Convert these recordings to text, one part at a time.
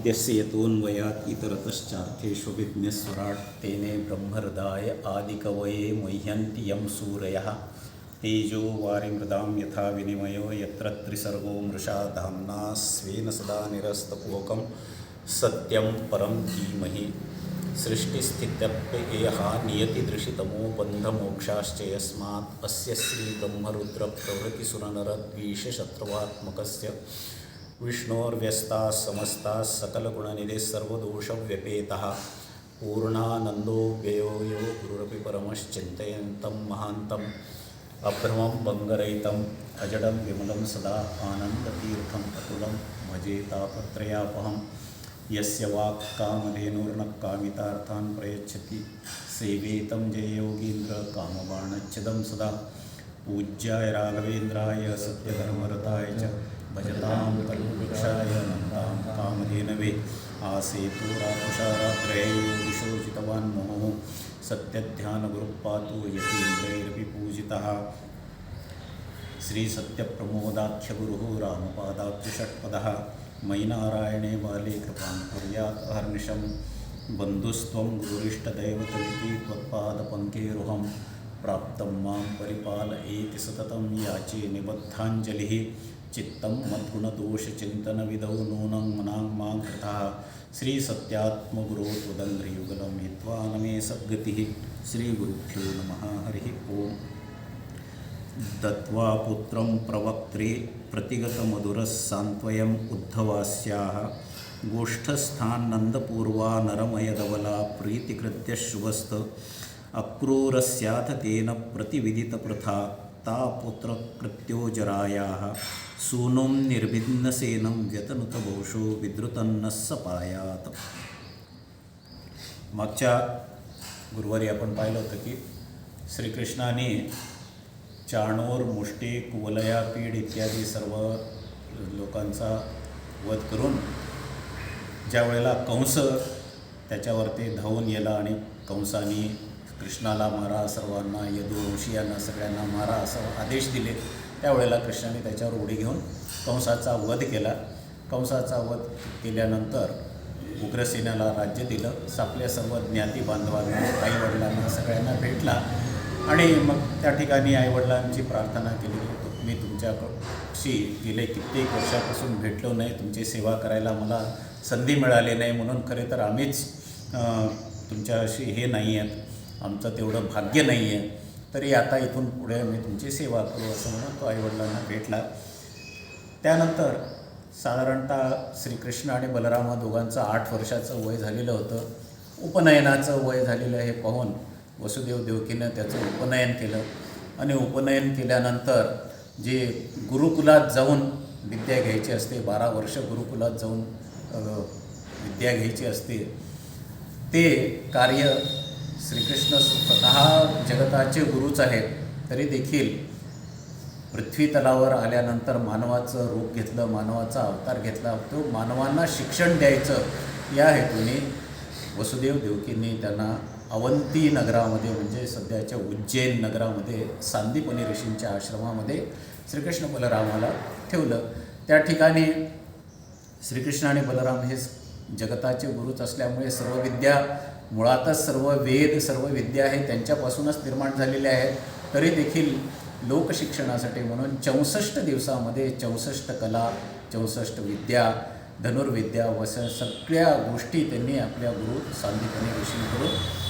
विद्यस्य यतोऽन्वयात् इतरतश्चार्थेष्वभिज्ञस्वराट् तेने ब्रह्महृदाय आदिकवये मुह्यन्ति यं सूरयः तेजो वारिमृदां यथा विनिमयो यत्र त्रिसर्गो मृषा धाम्ना स्वेन सदा निरस्तकुहकं सत्यं परं धीमहि सृष्टिस्थित्यप्ययः नियतिदृशितमो बन्धमोक्षाश्च यस्मात् अस्य श्रीब्रह्मरुद्रप्रभृतिसुरनरद्वीषशत्रुवात्मकस्य विष्णोर्व्यस्ताः समस्ताः सकलगुणनिधिः सर्वदोषव्यपेतः पूर्णानन्दो व्ययो यो गुरुरपि परमश्चिन्तयन्तं महान्तम् अभ्रमं भङ्गरहितम् अजडं विमलं सदा आनन्दतीर्थम् अतुलं भजे तापत्रयापहं यस्य वाक्कामधेनुर्न कामितार्थान् प्रयच्छति सेवेतं जययोगीन्द्रकामबाणच्छिदं सदा पूज्याय राघवेन्द्राय सत्यधर्मरताय च भजतां कल्पवृक्षाय नन्दां कामधेनवे आसेतु राकुशारात्रये दिशोचितवान् मोहो सत्यध्यानगुरुपातु यतीन्द्रैरपि पूजितः श्रीसत्यप्रमोदाख्यगुरुः रामपादाब्जषट्पदः मयि नारायणे बाले कृपां कुर्यात् अहर्निशं बन्धुस्त्वं गुरुरिष्टदैवतमिति त्वत्पादपङ्केरुहं प्राप्तं मां परिपालयेति सततं याचे निबद्धाञ्जलिः चित्तं मद्गुणदोषचिन्तनविधौ नूनं मनां मां कृतः श्रीसत्यात्मगुरो त्वदङ्घ्रियुगलं हित्वा न मे सद्गतिः श्रीगुरुभ्यो नमः हरिः ओम् दत्वा पुत्रं प्रवक्त्रे प्रतिगतमधुरः सान्त्वयम् उद्धवास्याः गोष्ठस्थान्नन्दपूर्वा नरमयधवला प्रीतिकृत्य शुभस्त अक्रूरस्याथ तेन प्रतिविदितप्रथा ता पुत्रकृत्योजरायाः सूनुं निर्भिन्नसेनं व्यतनुतघोषो विद्रुतन्नः सपायात. मागच्या गुरुवारी आपण पाहिलं होतं की श्रीकृष्णाने चाणोर, मुष्टी, कुवलया, पीड इत्यादी सर्व लोकांचा वध करून ज्या वेळेला कंस त्याच्यावरती धावून गेला आणि कंसाने कृष्णाला मारा, सर्वांना यदुवंशीयांना सगळ्यांना मारा असं आदेश दिले, त्यावेळेला कृष्णाने त्याच्यावर उडी घेऊन कंसाचा वध केला. कंसाचा वध केल्यानंतर उग्रसेनाला राज्य दिलं, आपल्या सर्व ज्ञाती बांधवांना, आईवडिलांना सगळ्यांना भेटला आणि मग त्या ठिकाणी आईवडिलांची प्रार्थना केली की मी तुमच्याशी गेले कित्येक वर्षापासून भेटलो नाही, तुमची सेवा करायला मला संधी मिळाली नाही, म्हणून खरे तर आम्हीच तुमच्याशी हे नाही आहेत, आमचं तेवढं भाग्य नाही आहे, तरी आता इथून पुढे मी तुमची सेवा करू असं म्हणून तो आईवडिलांना भेटला. त्यानंतर साधारणतः श्रीकृष्ण आणि बलरामा दोघांचं 8 वर्षाचं वय झालेलं होतं. उपनयनाचं वय झालेलं हे पाहून वसुदेव देवकीनं त्याचं उपनयन केलं आणि उपनयन केल्यानंतर जे गुरुकुलात जाऊन विद्या घ्यायची असते, 12 वर्ष गुरुकुलात जाऊन विद्या घ्यायची असते, ते कार्य श्रीकृष्ण स्वतः जगताचे गुरुच आहेत, तरी देखील पृथ्वी तलावर आल्यानंतर मानवाचं रूप घेतलं, मानवाचा अवतार घेतला, तो मानवांना शिक्षण द्यायचं या हेतूने वसुदेव देवकींनी त्यांना अवंती नगरामध्ये म्हणजे सध्याच्या उज्जैन नगरामध्ये सांदीपनी ऋषींच्या आश्रमामध्ये श्रीकृष्ण बलरामाला ठेवलं. त्या ठिकाणी श्रीकृष्ण आणि बलराम हे जगताचे गुरुच असल्यामुळे सर्व विद्या, मुळातच सर्व वेद, सर्व विद्या हे त्यांच्यापासूनच निर्माण झालेल्या आहेत, तरी देखील लोकशिक्षणासाठी म्हणून 64 दिवसामध्ये 64 कला, 64 विद्या, धनुर्विद्या व सगळ्या गोष्टी त्यांनी आपल्या गुरु सांदीपनी ऋषींकडून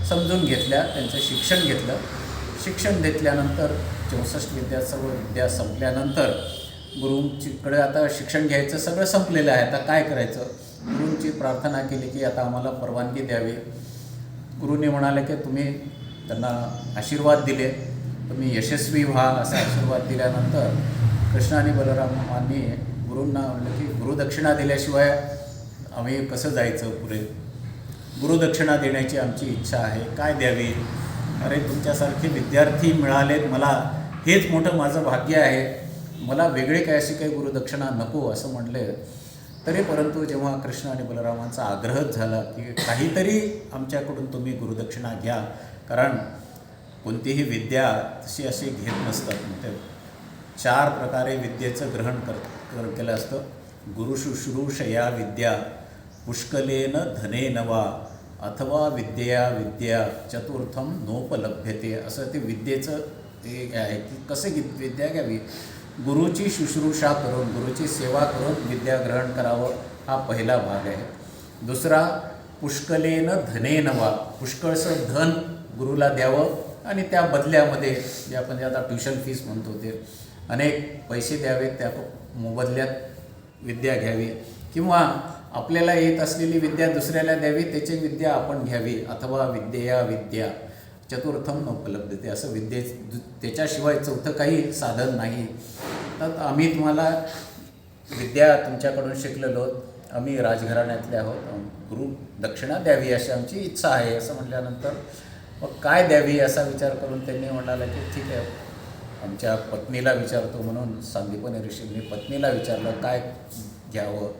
समजून घेतल्या, त्यांचं शिक्षण घेतलं. शिक्षण घेतल्यानंतर 64 विद्या, सर्व विद्या संपल्यानंतर गुरूंकडे आता शिक्षण घ्यायचं सगळं संपलेलं आहे, आता काय करायचं. गुरूंची प्रार्थना केली की आता आम्हाला परवानगी द्यावी. गुरुनी म्हणाले की तुम्ही त्यांना आशीर्वाद दिले, तुम्ही यशस्वी व्हा असा आशीर्वाद दिल्यानंतर कृष्ण आणि बलरामांनी गुरूंना म्हणलं की गुरुदक्षिणा दिल्याशिवाय आम्ही कसं जायचं पुढे, गुरुदक्षिणा देण्याची आमची इच्छा आहे, काय द्यावी. अरे तुमच्यासारखे विद्यार्थी मिळालेत मला, हेच मोठं माझं भाग्य आहे, मला वेगळे काय अशी काही गुरुदक्षिणा नको असं म्हणले. तरी परंतु जेव्हा कृष्ण आणि बलरामांचा आग्रहच झाला की काहीतरी आमच्याकडून तुम्ही गुरुदक्षिणा घ्या, कारण कोणतीही विद्या तशी अशी घेत नसतात, म्हणजे 4 प्रकारे विद्येचं ग्रहण केलं असतं. गुरुशुश्रूषया विद्या, पुष्कलेन धनेन वा अथवा विद्यया विद्या चतुर्थम नोपलभ्यते. असं ते विद्येचं हे आहे की कसे विद्या घ्यावी. गुरुची शुश्रूषा करून, गुरुची सेवा करून विद्या ग्रहण करावं, हा पहिला भाग आहे. दुसरा, पुष्कलेन धनेन वा, पुष्कळसं धन गुरुला द्यावं आणि त्या बदल्यामध्ये जे आपण जे आता ट्युशन फीस म्हणतो ते अनेक पैसे द्यावेत, त्या मोबदल्यात विद्या घ्यावी. किंवा आपल्याला येत असलेली विद्या दुसऱ्याला द्यावी, त्याची विद्या आपण घ्यावी. अथवा विद्यया विद्या चतुर्थम नोपलब्धते. असं त्याच्याशिवाय चौथं काही साधन नाही. तर आम्ही तुम्हाला विद्या तुमच्याकडून शिकलेलो, आम्ही राजघराण्यातले आहोत, गुरु दक्षिणा द्यावी अशी आमची इच्छा आहे. असं म्हटल्यानंतर मग काय द्यावी असा विचार करून त्यांनी म्हणाला की ठीक आहे, आमच्या पत्नीला विचारतो. म्हणून सांदीपनी ऋषींनी पत्नीला विचारलं काय घ्यावं.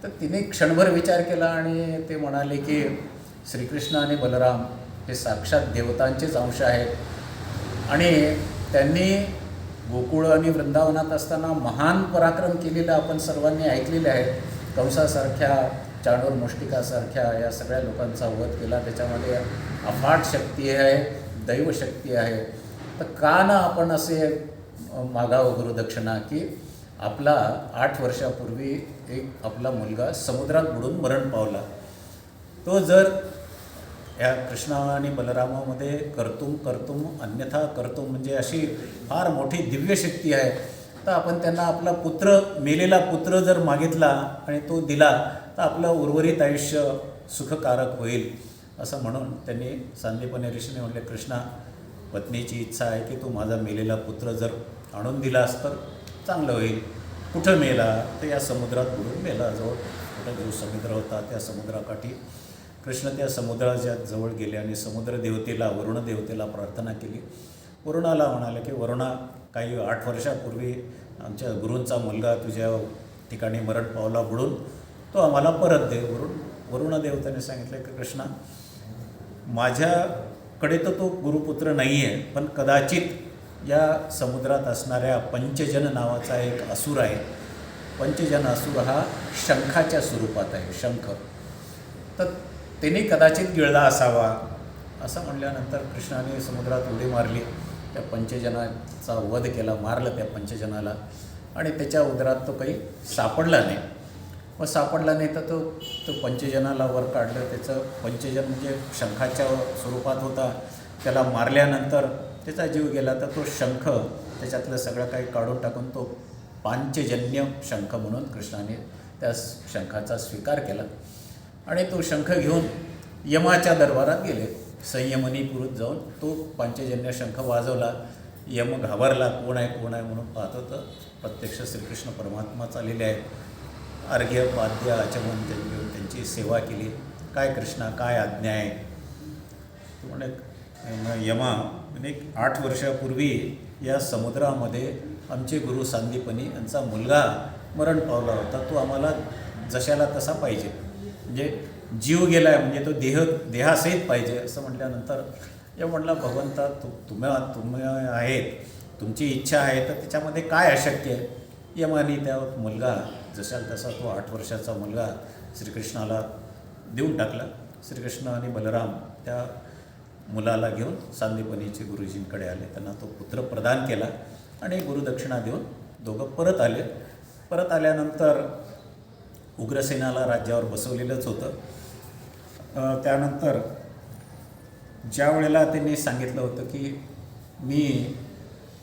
तर तिने क्षणभर विचार केला आणि ते म्हणाले की श्रीकृष्ण आणि बलराम हे साक्षात देवतांचेच अंश आहेत आणि त्यांनी गोकुळ आणि वृंदावनात असताना महान पराक्रम केलेलं आपण सर्वांनी ऐकलेले आहे. कंसासारख्या, चाणूर मुष्टिकासारख्या या सगळ्या लोकांचा वध केला. त्याच्यामध्ये अफाट शक्ती आहे, दैवशक्ती आहे. तर का ना आपण असे मागावं गुरुदक्षिणा की आपला 8 वर्षापूर्वी एक आपला मुलगा समुद्रात बुडून मरण पावला. तो जर या कृष्णा आणि बलरामामध्ये कर्तुम अन्यथा कर्तुम म्हणजे अशी फार मोठी दिव्य शक्ती आहे. तर आपण त्यांना आपला पुत्र, मेलेला पुत्र जर मागितला आणि तो दिला तर आपलं उर्वरित आयुष्य सुखकारक होईल. असं म्हणून त्यांनी सांदीपनी ऋषीने म्हटले, कृष्णा, पत्नीची इच्छा आहे की तू माझा मेलेला पुत्र जर आणून दिलास तर चांगलं होईल. कुठं मेला तर या समुद्रात बुडून मेला. कुठं जो समुद्र होता त्या समुद्राकाठी कृष्ण त्या समुद्राच्या जवळ गेले आणि समुद्र देवतेला, वरुण देवतेला प्रार्थना केली. वरुणाला म्हणाले की वरुणा, काही 8 वर्षापूर्वी आमच्या गुरूंचा मुलगा तुझ्या ठिकाणी मरण पावला बुडून, तो आम्हाला परत दे. वरुण देवतेने सांगितलं की कृष्णा, माझ्याकडे तर तो गुरुपुत्र नाही आहे, पण कदाचित या समुद्रात असणाऱ्या पंचजन नावाचा एक असुर आहे. पंचजन असुर हा शंखाच्या स्वरूपात आहे, शंख. तर त्याने कदाचित गिळला असावा. असं म्हणल्यानंतर कृष्णाने समुद्रात उडी मारली, त्या पंचजनाचा वध केला, मारलं त्या पंचजनाला आणि त्याच्या उदरात तो काही सापडला नाही. मग सापडला नाही तर तो पंचजनाला वर काढलं. त्याचं पंचजन म्हणजे शंखाच्या स्वरूपात होता. त्याला मारल्यानंतर त्याचा जीव गेला. तर तो शंख, त्याच्यातलं सगळं काही काढून टाकून तो पांचजन्य शंख म्हणून कृष्णाने त्या शंखाचा स्वीकार केला आणि तो शंख घेऊन यमाच्या दरबारात गेले. संयमनीपुरात जाऊन तो पांचजन्य शंख वाजवला. यम घाबरला, कोण आहे म्हणून पाहतो तर प्रत्यक्ष श्रीकृष्ण परमात्मा आलेले आहेत. अर्घ्य पाद्य आचमन घेऊन त्यांची सेवा केली. काय कृष्णा, काय आज्ञा आहे. तो म्हणे, यमा, 8 वर्षापूर्वी या समुद्रामध्ये आमचे गुरु सांदीपनी यांचा मुलगा मरण पावला होता. तो आम्हाला जशाला तसा पाहिजे, म्हणजे जीव गेला आहे म्हणजे तो देहासहित पाहिजे. असं म्हटल्यानंतर या म्हटलं, भगवंता, तुम्ही आहेत, तुमची इच्छा आहे तर त्याच्यामध्ये काय अशक्य आहे. यमाने त्या मुलगा जशाला तसा तो 8 वर्षाचा मुलगा श्रीकृष्णाला देऊन टाकला. श्रीकृष्ण आणि बलराम त्या मुलाला घेऊन सांदीपनीचे गुरुजींकडे आले. त्यांना तो पुत्र प्रदान केला आणि गुरुदक्षिणा देऊन दोघं परत आले. परत आल्यानंतर उग्रसेनाला राज्यावर बसवलेलंच होतं. त्यानंतर ज्या वेळेला त्यांनी सांगितलं होतं की मी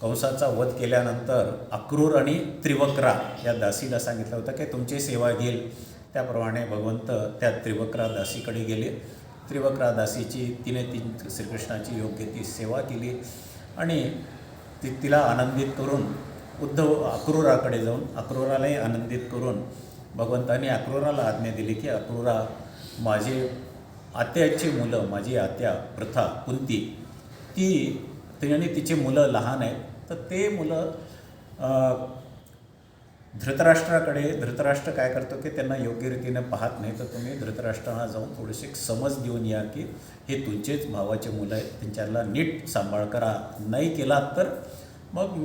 कंसाचा वध केल्यानंतर अक्रूर आणि त्रिवक्रा या दासीला सांगितलं होतं की तुमची सेवा घेईल. त्याप्रमाणे भगवंत त्या त्रिवक्रा दासीकडे गेले. त्रिवक्रा दासीची तिने श्रीकृष्णाची योग्य ती सेवा केली आणि तिला आनंदित करून अक्रूराकडे जाऊन अक्रूरालाही आनंदित करून भगवंतांनी अक्रूराला आज्ञा दिली की अक्रूरा, माझे आत्याची मुलं, माझी आत्या प्रथा कुंती, तिने तिची मुलं लहान आहेत, तर ते मुलं धृतराष्ट्र काय करतो की त्यांना योग्य रीतीने पाहत नाही. तर तुम्ही धृतराष्ट्रांना जाऊन थोडीशी समज देऊन या की हे तुमचेच भावाचे मुलं आहेत, त्यांच्याला नीट सांभाळ करा. नाही केलात तर मग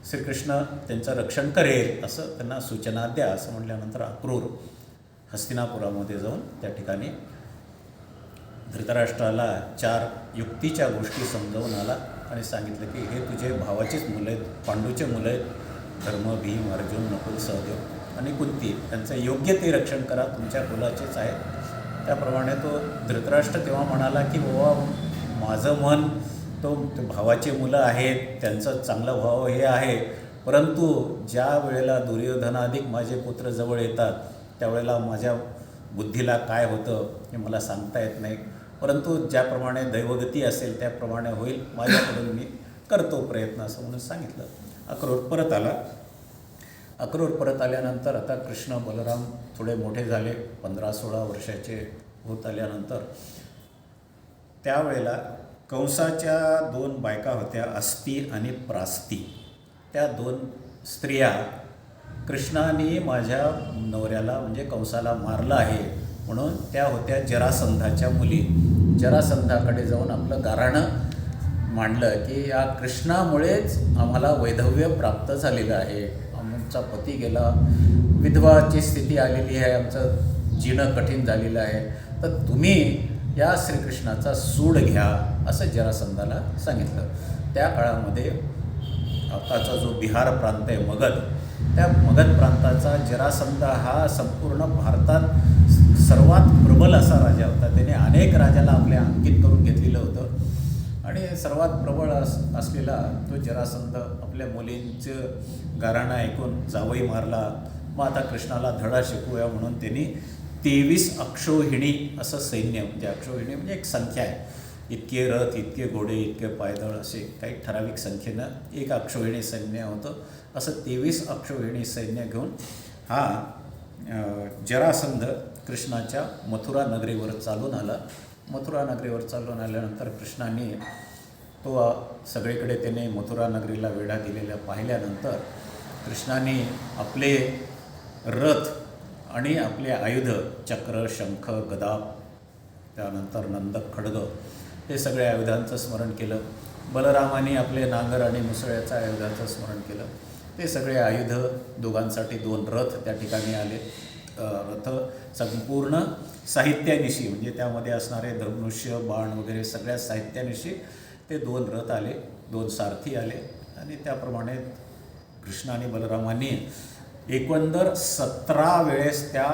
श्रीकृष्ण त्यांचं रक्षण करेल, असं त्यांना सूचना द्या. असं म्हटल्यानंतर अक्रूर हस्तिनापुरामध्ये जाऊन त्या ठिकाणी धृतराष्ट्राला 4 युक्तीच्या गोष्टी समजावून आला आणि सांगितलं की हे तुझे भावाचेच मुलं आहेत, पांडूचे मुलं आहेत, धर्म, भीम, अर्जुन, नकुल, सहदेव आणि कुंती, त्यांचं योग्य ते रक्षण करा, तुमच्या कुलाचेच आहेत. त्याप्रमाणे तो धृतराष्ट्र तेव्हा म्हणाला की बाबा माझं मन तो भावाचे मुलं आहेत, त्यांचं चांगलं भाव हे आहे, परंतु ज्या वेळेला दुर्योधनाधिक माझे पुत्र जवळ येतात त्यावेळेला माझ्या बुद्धीला काय होतं हे मला सांगता येत नाही, परंतु ज्याप्रमाणे दैवगती असेल त्याप्रमाणे होईल, माझ्याकडून मी करतो प्रयत्न, असं म्हणून सांगितलं. अक्रूर परत आला. अक्रूर परत आल्यानंतर आता कृष्ण बलराम थोडे मोठे झाले, 15-16 वर्षाचे होत आल्यानंतर त्यावेळेला कंसाच्या 2 बायका होत्या, अस्ती आणि प्रास्ती. त्या 2 स्त्रिया कृष्णाने माझ्या नवऱ्याला म्हणजे कंसाला मारलं आहे म्हणून त्या होत्या जरासंधाच्या मुली. जरासंधाकडे जाऊन आपलं गाऱ्हाणं मांडलं की या कृष्णामुळेच आम्हाला वैधव्य प्राप्त झालेलं आहे, आमचा पती गेला, विधवाची स्थिती आलेली आहे, आमचं जीणं कठीण झालेलं आहे, तर तुम्ही या श्रीकृष्णाचा सूड घ्या, असं जरासंधाला सांगितलं. त्या काळामध्ये आताचा जो बिहार प्रांत आहे मगध, त्या मगध प्रांताचा जरासंध हा संपूर्ण भारतात सर्वात प्रबल असा राजा होता. त्याने अनेक राजाला आपल्या अंकित करून घेतलेलं होतं आणि सर्वात प्रबळ असलेला तो जरासंध आपल्या मुलींचं गाऱ्हाणं ऐकून जावई मारला. मग आता कृष्णाला धडा शिकूया म्हणून त्यांनी 23 अक्षौहिणी असं सैन्य, म्हणजे अक्षौहिणी म्हणजे एक संख्या आहे, इतके रथ, इतके घोडे, इतके पायदळ, असे काही ठराविक संख्येनं एक अक्षौहिणी सैन्य होतं. असं 23 अक्षौहिणी सैन्य घेऊन हा जरासंध कृष्णाच्या मथुरा नगरीवर चालून आला. मथुरा नगरीवर चालून आल्यानंतर कृष्णाने तो सगळीकडे त्याने मथुरा नगरीला वेढा दिलेला पाहिल्यानंतर कृष्णाने आपले रथ आणि आपले आयुध, चक्र, शंख, गदा, त्यानंतर नंदक, खड्ग, हे सगळ्या आयुधांचं स्मरण केलं. बलरामाने आपले नांगर आणि मुसळ्याच्या आयुधाचं स्मरण केलं. ते सगळे आयुध, दोघांसाठी 2 रथ त्या ठिकाणी आले. रथ संपूर्ण साहित्यानिशी, म्हणजे त्यामध्ये असणारे धनुष्य, बाण वगैरे सगळ्या साहित्यानिशी ते 2 रथ आले, 2 सारथी आले आणि त्याप्रमाणे कृष्ण आणि बलरामांनी एकंदर 17 वेळेस त्या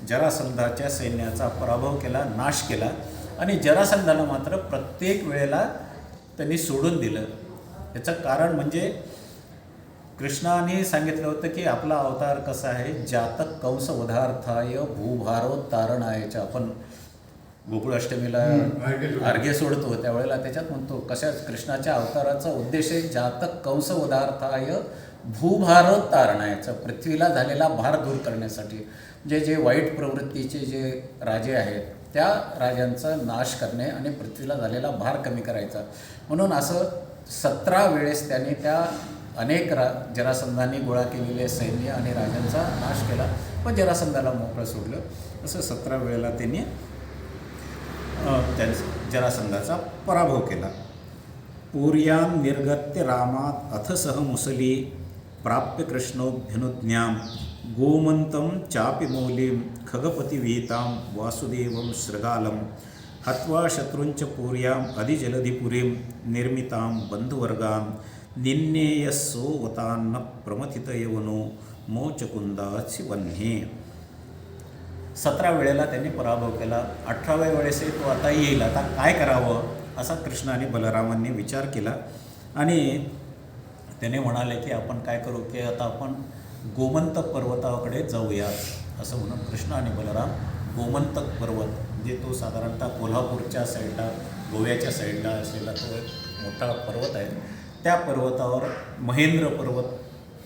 जरासंधाच्या सैन्याचा पराभव केला, नाश केला आणि जरासंधाला मात्र प्रत्येक वेळेला त्यांनी सोडून दिलं. याचं कारण म्हणजे कृष्णाने सांगितलं होतं की आपला अवतार कसा आहे, जातक कंस वधार्थाय भूभारोत्तारणायच्या. आपण गोकुळाष्टमीला अर्घ्य सोडतो त्यावेळेला त्याच्यात म्हणतो कशाच कृष्णाच्या अवताराचा उद्देश आहे जातक कंस वधार्थाय भूभारोत्तारणायचं, पृथ्वीला झालेला भार दूर करण्यासाठी. म्हणजे जे वाईट प्रवृत्तीचे जे राजे आहेत त्या राजांचा नाश करणे आणि पृथ्वीला झालेला भार कमी करायचा म्हणून असं 17 वेळेस त्यांनी त्या अनेक जरासंधांनी गोळा केलेले सैन्य आणि राजांचा नाश केला, पण जरासंधाला मोकळं सोडलं. असं 17 वेळेला त्यांनी जरासंधाचा पराभव केला. पूर्यां निर्गत्य रामात अथ सह मुसली प्राप्य कृष्णोऽभ्यनुज्ञां गोमन्तं चापि मौलिं खगपतिविहितां वासुदेवं शृगालं हत्वा शत्रूंच पूर्याम् अधिजलधिपुरीं निर्मितां बंधुवर्गां निन्नेयस्सोवतान्न प्रमथित यवनो मोचकुंदाची वन्हे. 17 वेळेला त्यांनी पराभव केला. 18व्या वेळेस तो आता येईल, आता काय करावं असा कृष्ण आणि बलरामांनी विचार केला आणि त्याने म्हणाले की आपण काय करू की आता आपण गोमंतक पर्वताकडे जाऊया, असं म्हणून कृष्ण आणि बलराम गोमंतक पर्वत, म्हणजे तो साधारणतः कोल्हापूरच्या साईडला, गोव्याच्या साईडला असलेला तो एक मोठा पर्वत आहे. त्या पर्वतावर महेंद्र पर्वत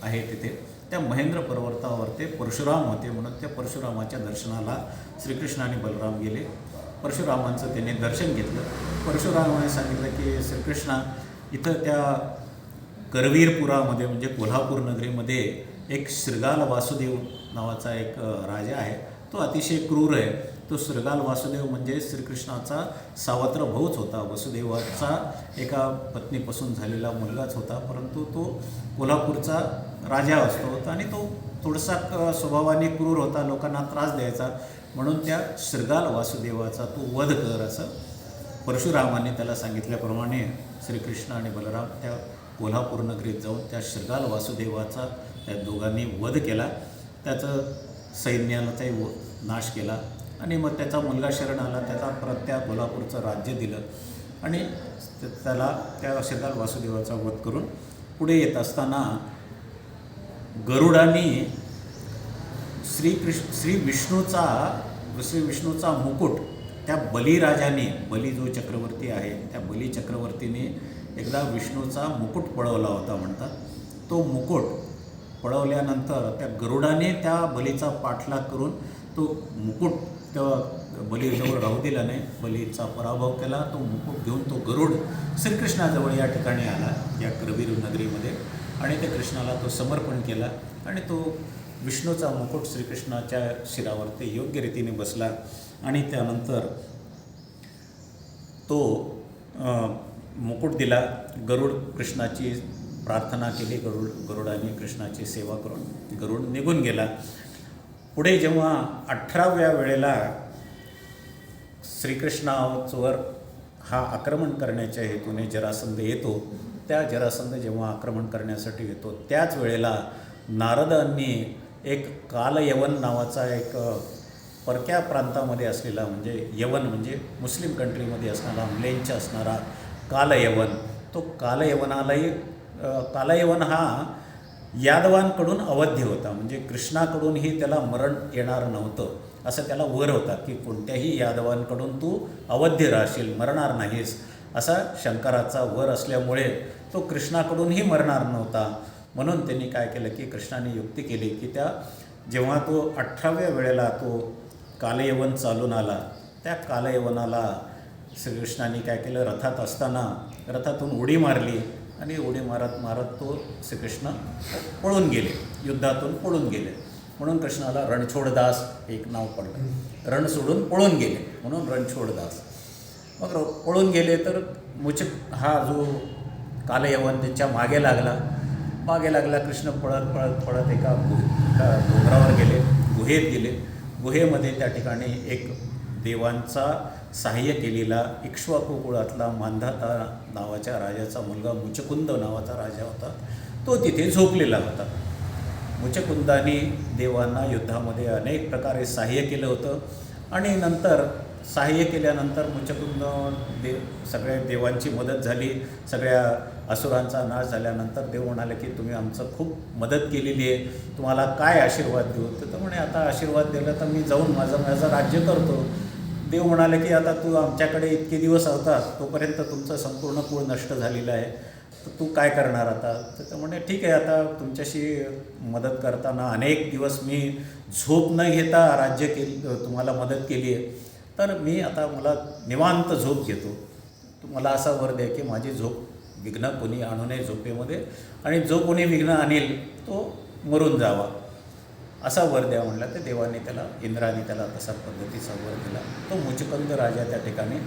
आहे तिथे. त्या महेंद्र पर्वतावर ते परशुराम होते म्हणून त्या परशुरामाच्या दर्शनाला श्रीकृष्ण आणि बलराम गेले. परशुरामांचं त्यांनी दर्शन घेतलं. परशुरामाने सांगितलं की श्रीकृष्णा, इथं त्या करवीरपुरामध्ये म्हणजे कोल्हापूर नगरीमध्ये एक शृगाल वासुदेव नावाचा एक राजा आहे. तो अतिशय क्रूर आहे. तो शृगाल वासुदेव म्हणजे श्रीकृष्णाचा सावत्र भाऊच होता. वसुदेवाचा एका पत्नीपासून झालेला मुलगाच होता, परंतु तो कोल्हापूरचा राजा असतो आणि तो थोडासा स्वभावाने क्रूर होता, लोकांना त्रास द्यायचा. म्हणून त्या शृगाल वासुदेवाचा तू वध कर असं परशुरामाने त्याला सांगितल्याप्रमाणे श्रीकृष्ण आणि बलराम त्या कोल्हापूर नगरीत जाऊन त्या शृगाल वासुदेवाचा त्या दोघांनी वध केला. त्याचं सैन्याचाही नाश केला आणि मग त्याचा मुलगा शरण आला. त्याला परत त्या कोल्हापूरचं राज्य दिलं आणि त्याला त्या शृगाल वासुदेवाचा वध करून पुढे येत असताना गरुडांनी श्री विष्णूचा मुकुट त्या बलिराजाने, बली जो चक्रवर्ती आहे त्या बली चक्रवर्तीने एकदा विष्णूचा मुकुट पळवला होता म्हणतात. तो मुकुट पळवल्यानंतर त्या गरुडाने त्या बलीचा पाठलाग करून तो मुकुट त्या बलीजवळ राहू दिला नाही. बलीचा पराभव केला. तो मुकुट घेऊन तो गरुड श्रीकृष्णाजवळ या ठिकाणी आला, या करवीर नगरीमध्ये, आणि त्या कृष्णाला तो समर्पण केला आणि तो विष्णूचा मुकुट श्रीकृष्णाच्या शिरावरती योग्य रीतीने बसला. आणि त्यानंतर तो मुकुट दिला. गरुड कृष्णाची प्रार्थना केली. गरुडाने कृष्णाची सेवा करून गरुड निघून गेला. पुढे जेव्हा 18व्या वेळेला श्रीकृष्णावर हा आक्रमण करण्याच्या हेतूने जरासंध येतो, त्या जरासंध जेव्हा आक्रमण करण्यासाठी येतो त्याच वेळेला नारदांनी एक कालयवन नावाचा एक परक्या प्रांतामध्ये असलेला, म्हणजे यवन म्हणजे मुस्लिम कंट्रीमध्ये असणारा, म्लेंच असणारा कालयवन, तो कालयवन हा यादवांकडून अवध्य होता. म्हणजे कृष्णाकडूनही त्याला मरण येणार नव्हतं असं त्याला वर होता की कोणत्याही यादवांकडून तू अवध्य राहशील, मरणार नाहीस असा शंकराचा वर असल्यामुळे तो कृष्णाकडूनही मरणार नव्हता. म्हणून त्यांनी काय केलं की कृष्णाने युक्ती केली की जेव्हा तो 18व्या वेळेला तो कालयवन चालून आला, त्या कालयवनाला श्रीकृष्णाने काय केलं, रथात असताना रथातून उडी मारली आणि उडी मारत तो श्रीकृष्ण पळून गेले, युद्धातून पळून गेले. म्हणून कृष्णाला रणछोडदास एक नाव पडलं. रण सोडून पळून गेले म्हणून रणछोडदास. मग पळून गेले तर हा जो कालयवन त्याच्या मागे लागला. कृष्ण पळत एका डोंगरावर गेले, गुहेत गेले. गुहेमध्ये त्या ठिकाणी एक देवांचा सहाय्य केलेला इक्ष्वाकू कुळातला मांधाता नावाच्या राजाचा मुलगा मुचकुंद नावाचा राजा होता, तो तिथे झोपलेला होता. मुचकुंदाने देवांना युद्धामध्ये अनेक प्रकारे सहाय्य केलं होतं आणि नंतर सहाय्य केल्यानंतर मुचकुंद सगळ्या देवांची मदत झाली. सगळ्या असुरांचा नाश झाल्यानंतर देव म्हणाले की तुम्ही आमचं खूप मदत केलेली आहे, तुम्हाला काय आशीर्वाद देऊ. तर म्हणे आता आशीर्वाद दिला तर मी जाऊन माझं राज्य करतो. देव म्हणाले की आता तू आमच्याकडे इतके दिवस होतास, तोपर्यंत तुमचं संपूर्ण कुळ नष्ट झालेलं आहे, तर तू काय करणार आता. तर ते म्हणे ठीक आहे, आता तुमच्याशी मदत करताना अनेक दिवस मी झोप न घेता राज्य तुम्हाला मदत केली आहे, तर मी आता मला निवांत झोप घेतो. तुम्हाला असा वर द्या की माझी झोप विघ्न कोणी आणू नये झोपेमध्ये, आणि जो कोणी विघ्न आणेल तो मरून जावा असा वर द्या म्हणला. तर देवाने इंद्राने त्याला तसा पद्धतीचा वर दिला. तो मुचकुंद राजा त्या ठिकाणी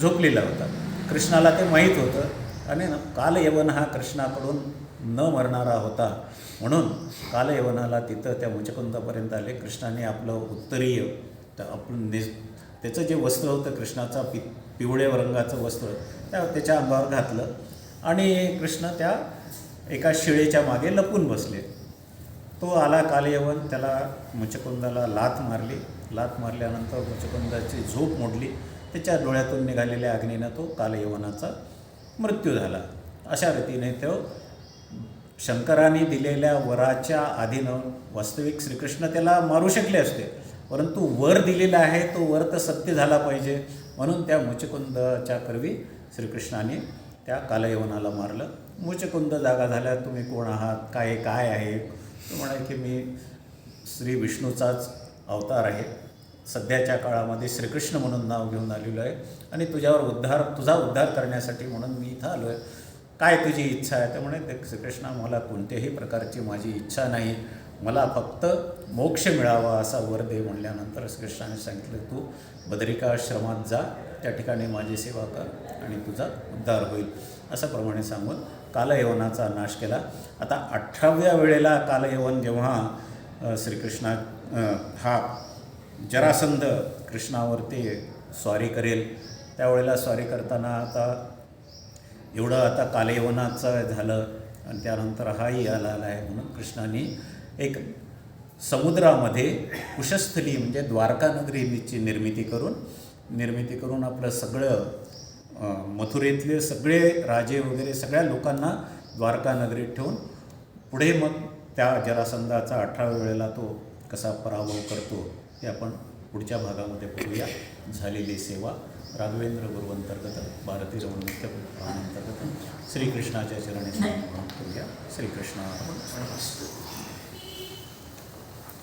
झोपलेला होता. कृष्णाला ते माहीत होतं आणि कालयवन हा कृष्णाकडून न मरणारा होता, म्हणून कालयवनाला तिथं त्या मुचकुंदापर्यंत आले. कृष्णाने आपलं उत्तरीय त्याचं जे वस्त्र होतं कृष्णाचा पिवळ्या रंगाचं वस्त्र त्याच्या अंगावर घातलं आणि कृष्ण त्या एका शिळेच्या मागे लपून बसले. तो आला कालयवन, त्याला मुचकुंदाला लाथ मारल्यानंतर मुचकुंदाची झोप मोडली. त्याच्या डोळ्यातून निघालेल्या अग्नीनं तो कालयवनाचा मृत्यू झाला. अशा रीतीने तो शंकराने दिलेल्या वराच्या आधीनं वास्तविक श्रीकृष्ण त्याला मारू शकले असते, परंतु वर दिलेला आहे तो वर तर सत्य झाला पाहिजे, म्हणून त्या मुचकुंदाच्या करवी श्रीकृष्णाने त्या कालयवनाला मारलं. मुचकुंद जागा झाल्या, तुम्ही कोण आहात, काय आहे. तो म्हणाले की मी श्री विष्णूचाच अवतार आहे, सध्याच्या काळामध्ये श्रीकृष्ण म्हणून नाव घेऊन आलेलो आहे आणि तुझा उद्धार करण्यासाठी म्हणून मी इथं आलो आहे. काय तुझी इच्छा आहे. तर म्हणे श्रीकृष्णा, मला कोणत्याही प्रकारची माझी इच्छा नाही, मला फक्त मोक्ष मिळावा असा वर दे. म्हणल्यानंतर श्रीकृष्णाने सांगितलं तू बदरिकाश्रमात जा, त्या ठिकाणी माझी सेवा कर आणि तुझा उद्धार होईल असं प्रमाणे सांगून कालयवनाचा नाश केला. आता 18व्या वेळेला कालयवन जेव्हा श्रीकृष्णा हा जरासंध कृष्णावरती स्वारी करेल, त्यावेळेला स्वारी करताना आता एवढं आता कालयवनाचं झालं आणि त्यानंतर हाही आला आहे म्हणून कृष्णाने एक समुद्रामध्ये कुशस्थली म्हणजे द्वारका नगरीची निर्मिती करून आपलं सगळं मथुरेतले सगळे राजे वगैरे सगळ्या लोकांना द्वारका नगरीत ठेवून पुढे मग त्या जरासंधाचा 18व्या वेळेला तो कसा पराभव करतो हे आपण पुढच्या भागामध्ये बघूया. झालेली सेवा राघवेंद्र गुरुअंतर्गत भारतीय रमणनृत्य अंतर्गत श्रीकृष्णाच्या चरणी समर्पण करूया. श्रीकृष्ण.